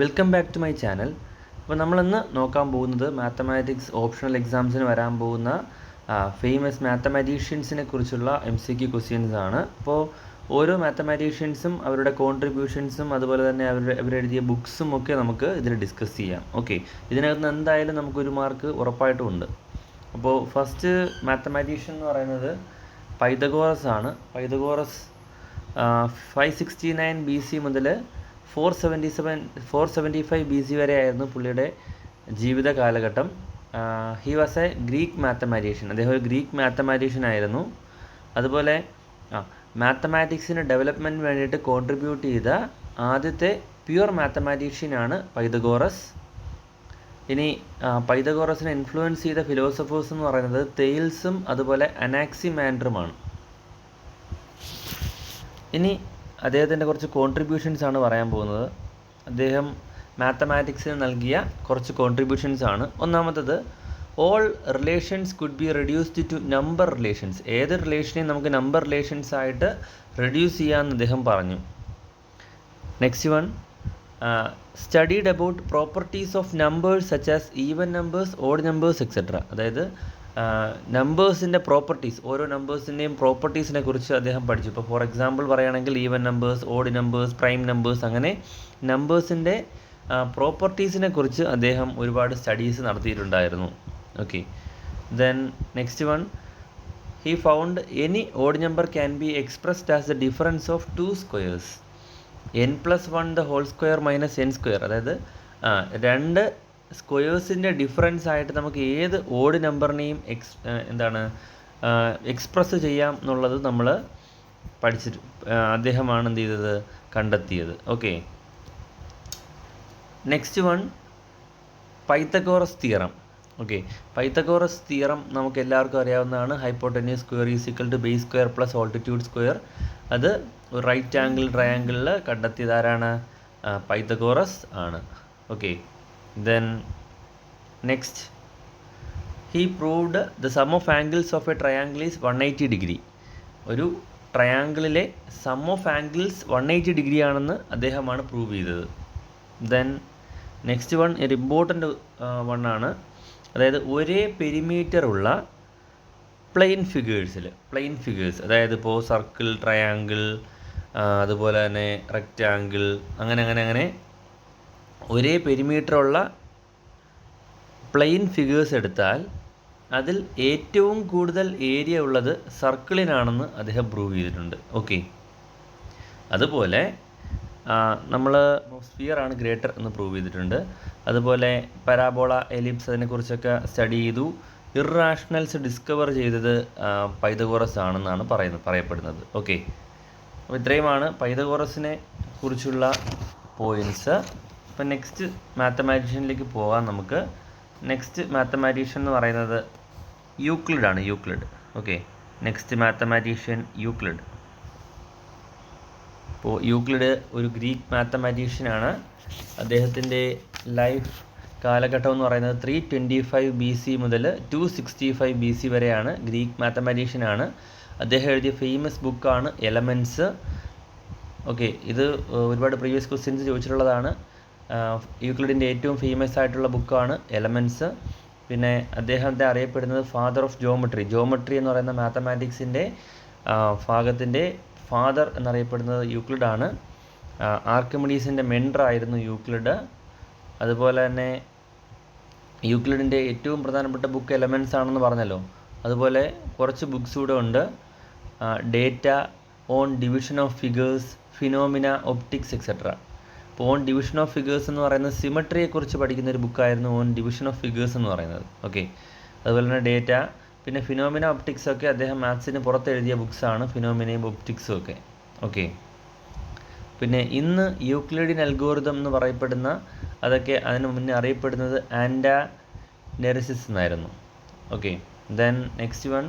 Welcome back to my channel. അപ്പോൾ നമ്മളിന്ന് നോക്കാൻ പോകുന്നത് മാത്തമാറ്റിക്സ് ഓപ്ഷണൽ എക്സാംസിന് വരാൻ പോകുന്ന ഫേമസ് മാത്തമാറ്റീഷ്യൻസിനെ കുറിച്ചുള്ള MCQ ക്വസ്റ്റ്യൻസ് ആണ്. അപ്പോൾ ഓരോ മാത്തമാറ്റീഷ്യൻസും അവരുടെ കോൺട്രിബ്യൂഷൻസും അതുപോലെ തന്നെ അവരെഴുതിയ ബുക്സും ഒക്കെ നമുക്ക് ഇതിൽ ഡിസ്കസ് ചെയ്യാം. ഓക്കെ, ഇതിനകത്ത് എന്തായാലും നമുക്കൊരു മാർക്ക് ഉറപ്പായിട്ടും ഉണ്ട്. അപ്പോൾ ഫസ്റ്റ് മാത്തമാറ്റീഷ്യൻ എന്ന് പറയുന്നത് പൈതഗോറസ് ആണ്. പൈതഗോറസ് 569 BC മുതൽ 475 BC വരെ ആയിരുന്നു പുള്ളിയുടെ ജീവിത കാലഘട്ടം. He was A Greek mathematician. അദ്ദേഹം ഒരു ഗ്രീക്ക് മാത്തമാറ്റീഷ്യൻ ആയിരുന്നു. അതുപോലെ മാത്തമാറ്റിക്സിന് ഡെവലപ്മെൻറ്റിന് വേണ്ടിയിട്ട് കോൺട്രിബ്യൂട്ട് ചെയ്ത ആദ്യത്തെ പ്യുവർ മാത്തമാറ്റീഷ്യനാണ് പൈതഗോറസ്. ഇനി പൈതഗോറസിനെ ഇൻഫ്ലുവൻസ് ചെയ്ത ഫിലോസഫേഴ്സ് എന്ന് പറയുന്നത് തെയിൽസും അതുപോലെ അനാക്സിമാൻഡറുമാണ്. ഇനി അദ്ദേഹത്തിൻ്റെ കുറച്ച് കോൺട്രിബ്യൂഷൻസ് ആണ് പറയാൻ പോകുന്നത്. അദ്ദേഹം മാത്തമാറ്റിക്സിന് നൽകിയ കുറച്ച് കോൺട്രിബ്യൂഷൻസ് ആണ്. ഒന്നാമത്തത്, all relations could be reduced to number relations. ഏത് റിലേഷനെയും നമുക്ക് നമ്പർ റിലേഷൻസ് ആയിട്ട് റെഡ്യൂസ് ചെയ്യാമെന്ന് അദ്ദേഹം പറഞ്ഞു. Next one, studied about properties of numbers such as even numbers, odd numbers etcetera. അതായത് നമ്പേഴ്സിൻ്റെ പ്രോപ്പർട്ടീസ്, ഓരോ നമ്പേഴ്സിൻ്റെയും പ്രോപ്പർട്ടീസിനെ കുറിച്ച് അദ്ദേഹം പഠിച്ചു. ഇപ്പോൾ ഫോർ എക്സാമ്പിൾ പറയുകയാണെങ്കിൽ even numbers, odd numbers, prime numbers, അങ്ങനെ നമ്പേഴ്സിൻ്റെ പ്രോപ്പർട്ടീസിനെ കുറിച്ച് അദ്ദേഹം ഒരുപാട് സ്റ്റഡീസ് നടത്തിയിട്ടുണ്ടായിരുന്നു. Okay, then next one, he found any odd number can be expressed as the difference of two squares, n+1 the whole square minus n square. അതായത് രണ്ട് സ്ക്വയേഴ്സിൻ്റെ difference ആയിട്ട് നമുക്ക് ഏത് ഓഡ് നമ്പറിനെയും എക്സ്പ്രസ് ചെയ്യാം എന്നുള്ളത് നമ്മൾ പഠിച്ചിട്ട് അദ്ദേഹമാണ് എന്ത് ചെയ്തത്, കണ്ടെത്തിയത്. Okay, next one, Pythagoras theorem. Okay, Pythagoras theorem നമുക്ക് എല്ലാവർക്കും അറിയാവുന്നതാണ്. Hypotenuse square is equal to base square plus altitude square. അത് ഒരു റൈറ്റ് ആംഗിൾ ട്രയാംഗിളിൽ കണ്ടെത്തിയതാരാണ്? പൈത്തഗോറസ് ആണ്. Okay, then next, he proved the sum of angles of a triangle is 180 degree. ഒരു ട്രയാങ്കിളിലെ some of angles 180 degree ആണെന്ന് അദ്ദേഹമാണ് prove ചെയ്തത്. Then next one ഒരു ഇമ്പോർട്ടൻ്റ് വൺ ആണ്. അതായത് ഒരേ പെരിമീറ്റർ ഉള്ള പ്ലെയിൻ ഫിഗേഴ്സ്, അതായത് ഇപ്പോൾ സർക്കിൾ, ട്രയാങ്കിൾ, അതുപോലെ തന്നെ റെക്റ്റാങ്കിൾ, അങ്ങനെ ഒരേ പെരിമീറ്ററുള്ള പ്ലെയിൻ ഫിഗേഴ്സ് എടുത്താൽ അതിൽ ഏറ്റവും കൂടുതൽ ഏരിയ ഉള്ളത് സർക്കിളിനാണെന്ന് അദ്ദേഹം പ്രൂവ് ചെയ്തിട്ടുണ്ട്. ഓക്കെ, അതുപോലെ നമ്മൾ സ്ഫിയർ ആണ് ഗ്രേറ്റർ എന്ന് പ്രൂവ് ചെയ്തിട്ടുണ്ട്. അതുപോലെ പരാബോള, എലിപ്സ്, അതിനെക്കുറിച്ചൊക്കെ സ്റ്റഡി ചെയ്തു. ഇർറാഷണൽസ് ഡിസ്കവർ ചെയ്തത് പൈതഗോറസ് ആണെന്നാണ് പറയപ്പെടുന്നത്. ഓക്കെ, അപ്പോൾ ഇത്രയുമാണ് പൈതഗോറസിനെ കുറിച്ചുള്ള പോയിൻറ്റ്സ്. ഇപ്പം നെക്സ്റ്റ് മാത്തമാറ്റീഷ്യനിലേക്ക് പോകാം നമുക്ക്. നെക്സ്റ്റ് മാത്തമാറ്റീഷ്യൻ എന്ന് പറയുന്നത് യൂക്ലിഡ് ആണ്. Okay, next mathematician Euclid. ഇപ്പോൾ യൂക്ലിഡ് ഒരു ഗ്രീക്ക് മാത്തമാറ്റീഷ്യനാണ്. അദ്ദേഹത്തിൻ്റെ ലൈഫ് കാലഘട്ടം എന്ന് പറയുന്നത് 325 BC മുതൽ 265 BC വരെയാണ്. ഗ്രീക്ക് മാത്തമാറ്റീഷ്യനാണ്. അദ്ദേഹം എഴുതിയ ഫേമസ് ബുക്കാണ് എലമെൻറ്റ്സ്. ഓക്കെ, ഇത് ഒരുപാട് പ്രീവിയസ് ക്വസ്റ്റ്യൻസ് ചോദിച്ചിട്ടുള്ളതാണ്. യൂക്ലിഡിൻ്റെ ഏറ്റവും ഫേമസ് ആയിട്ടുള്ള ബുക്കാണ് എലമെൻറ്റ്സ്. പിന്നെ അദ്ദേഹത്തെ അറിയപ്പെടുന്നത് ഫാദർ ഓഫ് ജോമെട്രി എന്ന് പറയുന്ന മാത്തമാറ്റിക്സിൻ്റെ ഭാഗത്തിൻ്റെ ഫാദർ എന്നറിയപ്പെടുന്നത് യൂക്ലിഡാണ്. ആർക്കിമിഡീസിൻ്റെ മെൻഡർ ആയിരുന്നു യൂക്ലിഡ്. അതുപോലെ തന്നെ യൂക്ലിഡിൻ്റെ ഏറ്റവും പ്രധാനപ്പെട്ട ബുക്ക് എലമെൻറ്റ്സ് ആണെന്ന് പറഞ്ഞല്ലോ. അതുപോലെ കുറച്ച് ബുക്സ് കൂടെ ഉണ്ട്. Data on division of figures, phenomena, optics etcetera. അപ്പോൾ ഓൺ ഡിവിഷൻ ഓഫ് ഫിഗേഴ്സ് എന്ന് പറയുന്നത് സിമട്രിയെക്കുറിച്ച് പഠിക്കുന്ന ഒരു ബുക്കായിരുന്നു ഓൺ ഡിവിഷൻ ഓഫ് ഫിഗേഴ്സ് എന്ന് പറയുന്നത്. ഓക്കെ, അതുപോലെ തന്നെ ഡേറ്റ, പിന്നെ ഫിനോമിന, ഒപ്റ്റിക്സ് ഒക്കെ അദ്ദേഹം മാത്സിന് പുറത്ത് എഴുതിയ ബുക്സാണ്, ഫിനോമിനയും ഒപ്റ്റിക്സും ഒക്കെ. ഓക്കെ, പിന്നെ ഇന്ന് യൂക്ലിഡിയൻ അൽഗോരിതം എന്ന് പറയപ്പെടുന്ന അതൊക്കെ അതിന് മുന്നേ അറിയപ്പെടുന്നത് ആൻഡാനെറിസിസ് എന്നായിരുന്നു. Okay, then next one,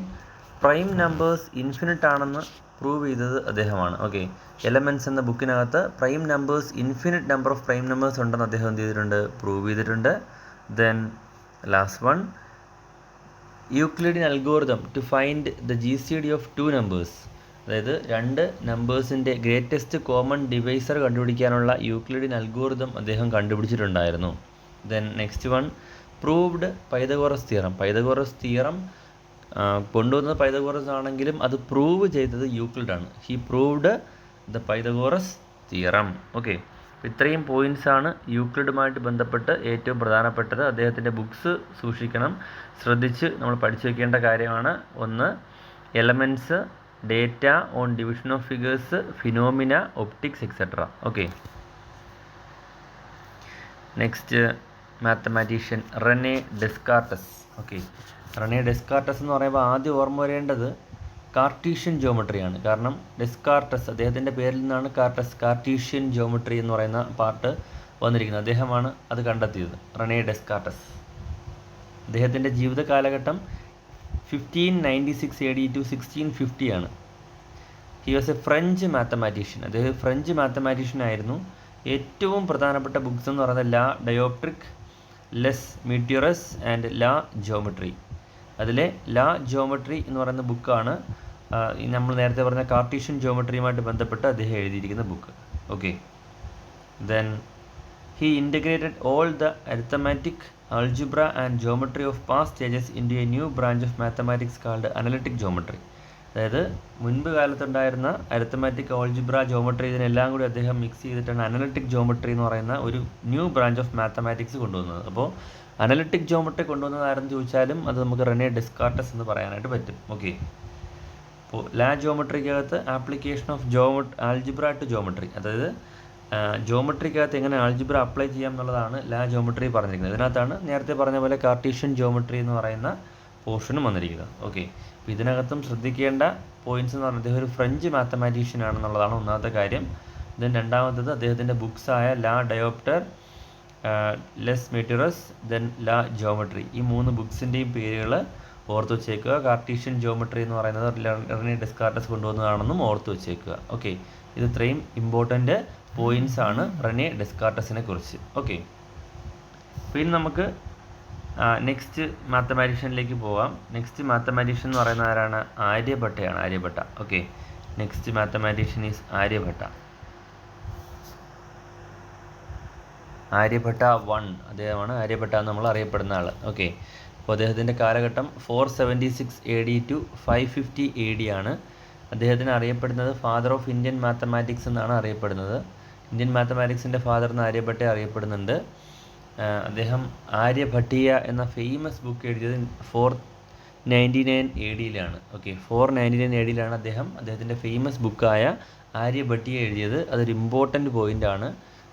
prime numbers infinite ആണെന്ന് പ്രൂവ് ചെയ്തത് അദ്ദേഹമാണ്. ഓക്കെ, എലമെൻറ്റ്സ് എന്ന ബുക്കിനകത്ത് prime numbers, infinite number of prime numbers ഉണ്ടെന്ന് അദ്ദേഹം എന്ത് ചെയ്തിട്ടുണ്ട്, പ്രൂവ് ചെയ്തിട്ടുണ്ട്. Then last one, Euclidean algorithm to find the GCD of two numbers. അതായത് രണ്ട് നമ്പേഴ്സിൻ്റെ ഗ്രേറ്റസ്റ്റ് കോമൺ ഡിവൈസർ കണ്ടുപിടിക്കാനുള്ള യൂക്ലിഡിയൻ അൽഗോറിതം അദ്ദേഹം കണ്ടുപിടിച്ചിട്ടുണ്ടായിരുന്നു. Then next one, proved Pythagoras theorem. Pythagoras theorem കൊണ്ടുവന്നത് പൈതഗോറസ് ആണെങ്കിലും അത് പ്രൂവ് ചെയ്തത് യൂക്ലിഡാണ്. He proved the Pythagoras theorem. Okay, ഇത്രയും പോയിൻറ്റ്സാണ് യൂക്ലിഡുമായിട്ട് ബന്ധപ്പെട്ട് ഏറ്റവും പ്രധാനപ്പെട്ടത്. അദ്ദേഹത്തിൻ്റെ ബുക്സ് സൂക്ഷിക്കണം, ശ്രദ്ധിച്ച് നമ്മൾ പഠിച്ചു വയ്ക്കേണ്ട കാര്യമാണ്. ഒന്ന്, elements, data on division of figures, phenomena, optics etcetera. Okay, next mathematician Rene Descartes. Okay, Rene Descartes എന്ന് പറയുമ്പോൾ ആദ്യം ഓർമ്മ വരേണ്ടത് കാർട്ടീഷ്യൻ ജോമെട്രിയാണ്. കാരണം ഡെസ്കാർട്ടസ്, അദ്ദേഹത്തിൻ്റെ പേരിൽ നിന്നാണ് കാർട്ടീഷ്യൻ ജോമെട്രി എന്ന് പറയുന്ന പാർട്ട് വന്നിരിക്കുന്നത്. അദ്ദേഹമാണ് അത് കണ്ടെത്തിയത്, റെനെ ഡെസ്കാർട്ടസ്. അദ്ദേഹത്തിൻ്റെ ജീവിത കാലഘട്ടം 1596 AD to 1650 ആണ്. He was A French mathematician. അദ്ദേഹം ഫ്രഞ്ച് മാത്തമാറ്റീഷ്യൻ ആയിരുന്നു. ഏറ്റവും പ്രധാനപ്പെട്ട ബുക്സ് എന്ന് പറയുന്നത് ലാ ഡയോപ്ട്രിക്, ലെസ് മീറ്റിയറസ് ആൻഡ് ലാ ജോമെട്രി. അതിലെ ലാ ജോമെട്രി എന്ന് പറയുന്ന ബുക്കാണ് നമ്മൾ നേരത്തെ പറഞ്ഞ കാർട്ടീഷ്യൻ ജോമെട്രിയുമായിട്ട് ബന്ധപ്പെട്ട് അദ്ദേഹം എഴുതിയിരിക്കുന്ന book. Okay, then he integrated all the arithmetic, algebra and geometry of past ages into A new branch of mathematics called analytic geometry. അതായത് മുൻപ് കാലത്തുണ്ടായിരുന്ന അരിത്തമാറ്റിക്, ആൾജിബ്ര, ജോമെട്രി ഇതിനെല്ലാം കൂടി അദ്ദേഹം മിക്സ് ചെയ്തിട്ടാണ് അനലിറ്റിക് ജോമെട്രി എന്ന് പറയുന്ന ഒരു ന്യൂ ബ്രാഞ്ച് ഓഫ് മാത്തമാറ്റിക്സ് കൊണ്ടുവന്നത്. അപ്പോൾ അനലിറ്റിക് ജോമെട്രി കൊണ്ടുവന്നത് ആരെന്ന് ചോദിച്ചാലും അത് നമുക്ക് റെനെ ഡെസ്കാർട്ടസ് എന്ന് പറയാനായിട്ട് പറ്റും. ഓക്കെ, അപ്പോൾ ലാ ജോമെട്രിക്കകത്ത് application of algebra to geometry, അതായത് ജോമെട്രിക്കകത്ത് എങ്ങനെ ആൾജിബ്ര അപ്ലൈ ചെയ്യാം എന്നുള്ളതാണ് ലാ ജോമെട്രി പറഞ്ഞിരിക്കുന്നത്. ഇതിനകത്താണ് നേരത്തെ പറഞ്ഞ പോലെ കാർട്ടീഷ്യൻ ജോമെട്രി എന്ന് പറയുന്ന പോർഷനും വന്നിരിക്കുന്നത്. ഓക്കെ, അപ്പോൾ ഇതിനകത്തും ശ്രദ്ധിക്കേണ്ട പോയിൻറ്റ്സ് എന്ന് പറഞ്ഞാൽ അദ്ദേഹം ഒരു ഫ്രഞ്ച് മാത്തമാറ്റീഷ്യൻ ആണെന്നുള്ളതാണ് ഒന്നാമത്തെ കാര്യം. ദെൻ രണ്ടാമത്തത് അദ്ദേഹത്തിൻ്റെ ബുക്സായ ലാ ഡയോപ്റ്റർ, ലെസ് മീറ്റിയറസ്, ദെൻ ലാ ജോമെട്രി. ഈ 3 ബുക്സിൻ്റെയും പേരുകൾ ഓർത്ത് വെച്ചേക്കുക. കാർട്ടീഷ്യൻ ജോമെട്രി എന്ന് പറയുന്നത് റെനെ ഡെസ്കാർട്ടസ് കൊണ്ടുവന്നതാണെന്നും ഓർത്ത് വെച്ചേക്കുക. ഓക്കെ, ഇത് ഇത്രയും ഇമ്പോർട്ടൻ്റ് പോയിൻറ്റ്സ് ആണ് റെനെ ഡെസ്കാർട്ടസിനെ കുറിച്ച്. ഓക്കെ, പിന്നെ നമുക്ക് നെക്സ്റ്റ് മാത്തമാറ്റീഷ്യനിലേക്ക് പോകാം. നെക്സ്റ്റ് മാത്തമാറ്റീഷ്യൻ എന്ന് പറയുന്ന ആരാണ്? ആര്യഭട്ടയാണ്. Aryabhata. Okay, next mathematician is Aryabhata. Aryabhata 1 അദ്ദേഹമാണ് ആര്യഭട്ട എന്ന് നമ്മൾ അറിയപ്പെടുന്ന ആൾ. ഓക്കെ, അപ്പോൾ അദ്ദേഹത്തിൻ്റെ കാലഘട്ടം 476 AD to 550 AD ആണ്. അദ്ദേഹത്തിന് അറിയപ്പെടുന്നത് ഫാദർ ഓഫ് ഇന്ത്യൻ മാത്തമാറ്റിക്സ് എന്നാണ് അറിയപ്പെടുന്നത്. ഇന്ത്യൻ മാത്തമാറ്റിക്സിൻ്റെ ഫാദർ എന്ന് ആര്യഭട്ടയെ അറിയപ്പെടുന്നുണ്ട്. അദ്ദേഹം ആര്യഭട്ടീയ എന്ന ഫേമസ് ബുക്ക് എഴുതിയത് 499 AD ഓക്കെ, 499 AD അദ്ദേഹത്തിൻ്റെ ഫേമസ് ബുക്കായ ആര്യഭട്ടീയ എഴുതിയത്. അതൊരു ഇമ്പോർട്ടൻ്റ് പോയിൻ്റാണ്.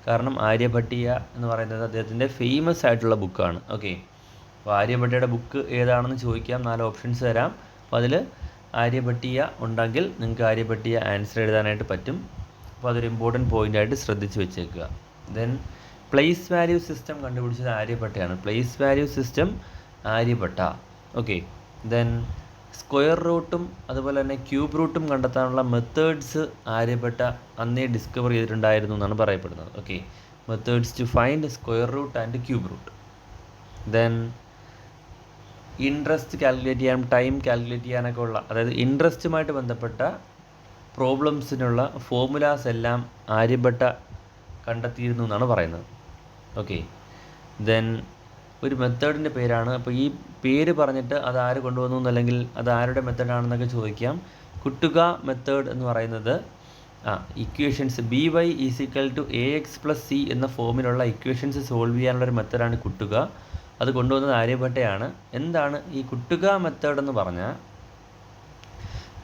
കാരണം ആര്യഭട്ടീയ എന്ന് പറയുന്നത് അദ്ദേഹത്തിൻ്റെ ഫേമസ് ആയിട്ടുള്ള ബുക്കാണ്. ഓക്കെ, അപ്പോൾ ആര്യഭട്ടയുടെ ബുക്ക് ഏതാണെന്ന് ചോദിക്കാം, 4 ഓപ്ഷൻസ് തരാം. അപ്പോൾ അതിൽ ആര്യഭട്ടീയ ഉണ്ടെങ്കിൽ നിങ്ങൾക്ക് ആര്യഭട്ടീയ ആൻസർ എഴുതാനായിട്ട് പറ്റും. അപ്പോൾ അതൊരു ഇമ്പോർട്ടൻറ്റ് പോയിൻ്റായിട്ട് ശ്രദ്ധിച്ച് വെച്ചേക്കുക. ദെൻ പ്ലേസ് വാല്യൂ സിസ്റ്റം കണ്ടുപിടിച്ചത് ആര്യഭട്ടയാണ്. Place value system Aryabhata. Okay, then square റൂട്ടും അതുപോലെ തന്നെ ക്യൂബ് റൂട്ടും കണ്ടെത്താനുള്ള മെത്തേഡ്സ് ആര്യഭട്ട അന്നേ ഡിസ്കവർ ചെയ്തിട്ടുണ്ടായിരുന്നു എന്നാണ് പറയപ്പെടുന്നത്. Okay, methods to find square root and cube root. Then interest calculate ചെയ്യാനും ടൈം കാൽക്കുലേറ്റ് ചെയ്യാനൊക്കെ ഉള്ള, അതായത് ഇൻട്രസ്റ്റുമായിട്ട് ബന്ധപ്പെട്ട പ്രോബ്ലംസിനുള്ള ഫോർമുലാസ് എല്ലാം ആര്യഭട്ട കണ്ടെത്തിയിരുന്നു എന്നാണ് പറയുന്നത്. ഓക്കെ, ദെൻ ഒരു മെത്തേഡിൻ്റെ പേരാണ്. അപ്പോൾ ഈ പേര് പറഞ്ഞിട്ട് അത് ആര് കൊണ്ടുവന്നു എന്നല്ലെങ്കിൽ അത് ആരുടെ മെത്തേഡാണെന്നൊക്കെ ചോദിക്കാം. കുട്ടുക മെത്തേഡ് എന്ന് പറയുന്നത് ഇക്വേഷൻസ് BY = AX + C എന്ന ഫോമിലുള്ള ഇക്വേഷൻസ് സോൾവ് ചെയ്യാനുള്ളൊരു മെത്തേഡാണ് കുട്ടുക. അത് കൊണ്ടുവന്നത് ആര്യഭട്ടയാണ്. എന്താണ് ഈ കുട്ടുക മെത്തേഡ് എന്ന് പറഞ്ഞാൽ?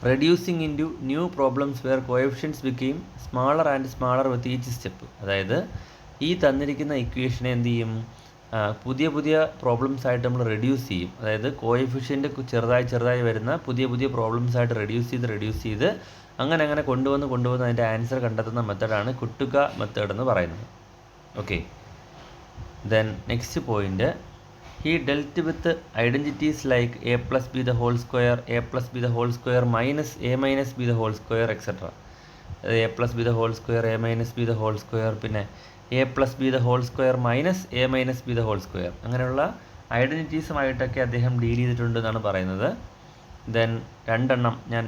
Reducing into new problems where coefficients became smaller and smaller with each step. അതായത് ഈ തന്നിരിക്കുന്ന ഇക്വേഷനെ എന്ത് ചെയ്യും? പുതിയ പുതിയ പ്രോബ്ലംസ് ആയിട്ട് നമ്മൾ റെഡ്യൂസ് ചെയ്യും. അതായത് കോഎഫിഷ്യൻ്റ് ചെറുതായി വരുന്ന പുതിയ പ്രോബ്ലംസ് ആയിട്ട് റെഡ്യൂസ് ചെയ്ത് അങ്ങനെ കൊണ്ടുവന്ന് അതിൻ്റെ ആൻസർ കണ്ടെത്തുന്ന മെത്തേഡാണ് കുട്ടുക മെത്തേഡ് എന്ന് പറയുന്നത്. Okay, then next point, he dealt with identities like a plus b the whole square, a plus b the whole square minus a minus b the whole square etc. a plus b the whole square, a minus b the whole square, പിന്നെ a plus b the whole square minus a minus b the whole square, അങ്ങനെയുള്ള ഐഡൻറ്റിറ്റീസുമായിട്ടൊക്കെ അദ്ദേഹം deal ചെയ്തിട്ടുണ്ട് എന്നാണ് പറയുന്നത്. Then 2 ഞാൻ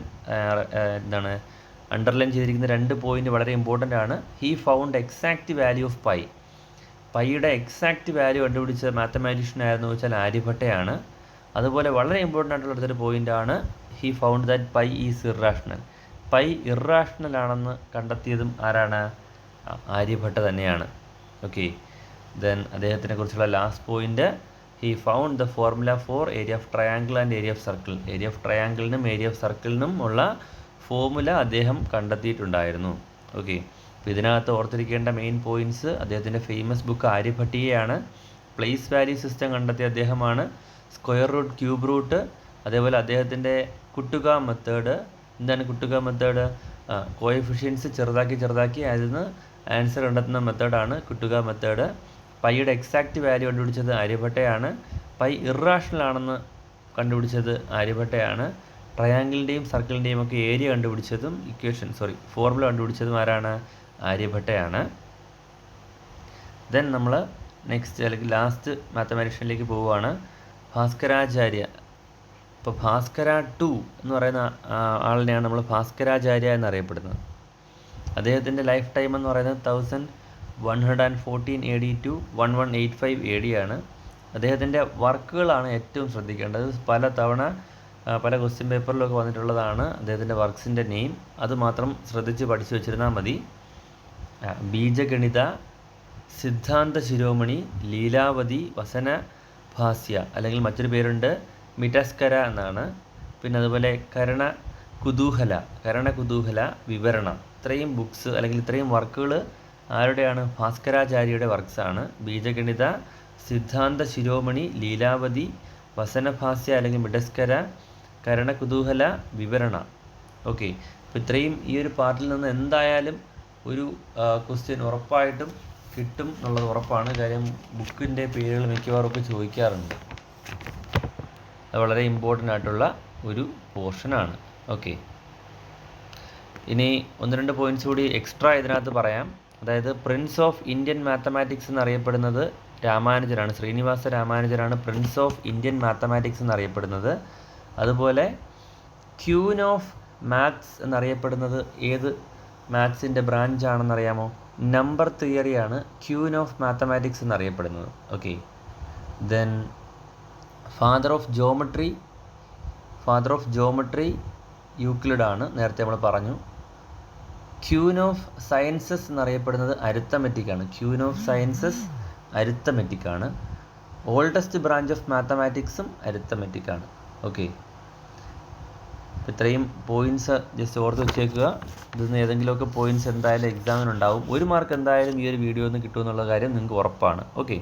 underline ചെയ്തിരിക്കുന്ന 2 point വളരെ important ആണ്. He found exact value of pi. പൈയുടെ എക്സാക്റ്റ് വാല്യൂ കണ്ടുപിടിച്ച മാത്തമാറ്റീഷ്യൻ ആയിരുന്നു വെച്ചാൽ ആര്യഭട്ടയാണ്. അതുപോലെ വളരെ ഇമ്പോർട്ടൻ്റ് ആയിട്ടുള്ള അടുത്തൊരു പോയിൻ്റാണ് he found that pi is irrational. Pi irrational ആണെന്ന് കണ്ടെത്തിയതും ആരാണ്? ആര്യഭട്ട തന്നെയാണ്. ഓക്കെ, ദെൻ അദ്ദേഹത്തിനെ കുറിച്ചുള്ള last point, he found the formula for area of triangle and area of circle. Area of ട്രയാങ്കിളിനും ഏരിയ ഓഫ് സർക്കിളിനും ഉള്ള ഫോർമുല അദ്ദേഹം കണ്ടെത്തിയിട്ടുണ്ടായിരുന്നു. ഓക്കെ, അപ്പോൾ ഇതിനകത്ത് ഓർത്തിരിക്കേണ്ട മെയിൻ പോയിൻറ്റ്സ്, അദ്ദേഹത്തിൻ്റെ ഫേമസ് ബുക്ക് ആര്യഭട്ടീയയാണ്. പ്ലേസ് വാല്യൂ സിസ്റ്റം കണ്ടെത്തിയ അദ്ദേഹമാണ്. സ്ക്വയർ റൂട്ട്, ക്യൂബ് റൂട്ട്, അതേപോലെ അദ്ദേഹത്തിൻ്റെ കുട്ടുക മെത്തേഡ്. എന്താണ് കുട്ടുക മെത്തേഡ്? കോഎഫിഷ്യൻസ് ചെറുതാക്കി അതിൽ നിന്ന് ആൻസർ കണ്ടെത്തുന്ന മെത്തേഡാണ് കുട്ടുക മെത്തേഡ്. പൈയുടെ എക്സാക്റ്റ് വാല്യൂ കണ്ടുപിടിച്ചത് ആര്യഭട്ടയാണ്. പൈ ഇറാഷണൽ ആണെന്ന് കണ്ടുപിടിച്ചത് ആര്യഭട്ടയാണ്. ട്രയാങ്കിളിൻ്റെയും സർക്കിളിൻ്റെയും ഒക്കെ ഏരിയ കണ്ടുപിടിച്ചതും ഫോർമുല കണ്ടുപിടിച്ചതും ആരാണ്? ആര്യഭട്ടയാണ്. ദെൻ നമ്മൾ നെക്സ്റ്റ് അല്ലെങ്കിൽ ലാസ്റ്റ് മാത്തമാറ്റീഷ്യനിലേക്ക് പോവുകയാണ്, ഭാസ്കരാചാര്യ. ഇപ്പോൾ ഭാസ്കര 2 എന്ന് പറയുന്ന ആളിനെയാണ് നമ്മൾ ഭാസ്കരാചാര്യ എന്നറിയപ്പെടുന്നത്. അദ്ദേഹത്തിൻ്റെ ലൈഫ് ടൈം എന്ന് പറയുന്നത് 1114 AD to 1185 AD ആണ്. അദ്ദേഹത്തിൻ്റെ വർക്കുകളാണ് ഏറ്റവും ശ്രദ്ധിക്കേണ്ടത്. പല ക്വസ്റ്റ്യൻ പേപ്പറിലൊക്കെ വന്നിട്ടുള്ളതാണ് അദ്ദേഹത്തിൻ്റെ വർക്ക്സിൻ്റെ നെയിം. അത് മാത്രം ശ്രദ്ധിച്ച് പഠിച്ചു വെച്ചിരുന്നാൽ മതി. ബീജഗണിത, സിദ്ധാന്ത ശിരോമണി, ലീലാവതി, വസനഭാസ്യ, അല്ലെങ്കിൽ മറ്റൊരു പേരുണ്ട് മിറ്റസ്കര എന്നാണ്. പിന്നെ അതുപോലെ കരണ കുതൂഹല വിവരണം. ഇത്രയും ബുക്സ് അല്ലെങ്കിൽ ഇത്രയും വർക്കുകൾ ആരുടെയാണ്? ഭാസ്കരാചാര്യയുടെ വർക്ക്സാണ്. ബീജഗണിത, സിദ്ധാന്ത ശിരോമണി, ലീലാവതി, വസനഭാസ്യ അല്ലെങ്കിൽ മിറ്റസ്കര, കരണകുതൂഹല, വിവരണ. ഓക്കെ, അപ്പോൾ ഇത്രയും ഈ ഒരു പാർട്ടിൽ നിന്ന് എന്തായാലും ഒരു ക്വസ്റ്റ്യൻ ഉറപ്പായിട്ടും കിട്ടും എന്നുള്ളത് ഉറപ്പാണ്. കാര്യം ബുക്കിൻ്റെ പേരുകൾ മിക്കവാറൊക്കെ ചോദിക്കാറുണ്ട്. അത് വളരെ ഇമ്പോർട്ടൻ്റ് ആയിട്ടുള്ള ഒരു പോർഷനാണ്. ഓക്കെ, ഇനി 1-2 പോയിൻറ്റ്സ് കൂടി എക്സ്ട്രാ ഇതിനകത്ത് പറയാം. അതായത് പ്രിൻസ് ഓഫ് ഇന്ത്യൻ മാത്തമാറ്റിക്സ് എന്നറിയപ്പെടുന്നത് രാമാനുജനാണ്. ശ്രീനിവാസ രാമാനുജനാണ് പ്രിൻസ് ഓഫ് ഇന്ത്യൻ മാത്തമാറ്റിക്സ് എന്നറിയപ്പെടുന്നത്. അതുപോലെ ക്യൂൻ ഓഫ് മാത്സ് എന്നറിയപ്പെടുന്നത് ഏത് മാത്സിൻ്റെ ബ്രാഞ്ച് ആണെന്നറിയാമോ? നമ്പർ തിയറിയാണ് ക്യൂൻ ഓഫ് മാത്തമാറ്റിക്സ് എന്നറിയപ്പെടുന്നത്. Okay, then father of geometry Euclid ആണ്, നേരത്തെ നമ്മൾ പറഞ്ഞു. ക്യൂൻ ഓഫ് സയൻസസ് എന്നറിയപ്പെടുന്നത് അരിത്തമെറ്റിക് ആണ്. ഓൾഡസ്റ്റ് ബ്രാഞ്ച് ഓഫ് മാത്തമാറ്റിക്സും അരിത്തമെറ്റിക് ആണ്. ഓക്കെ, ഇത്രയും പോയിൻറ്റ്സ് ജസ്റ്റ് ഓർത്ത് വെച്ചേക്കുക. ഇതിൽ നിന്ന് ഏതെങ്കിലുമൊക്കെ പോയിൻറ്റ്സ് എന്തായാലും എക്സാമിനുണ്ടാവും. 1 മാർക്ക് എന്തായാലും ഈ ഒരു വീഡിയോയിൽ നിന്ന് കിട്ടുമെന്നുള്ള കാര്യം നിങ്ങൾക്ക് ഉറപ്പാണ്. ഓക്കെ.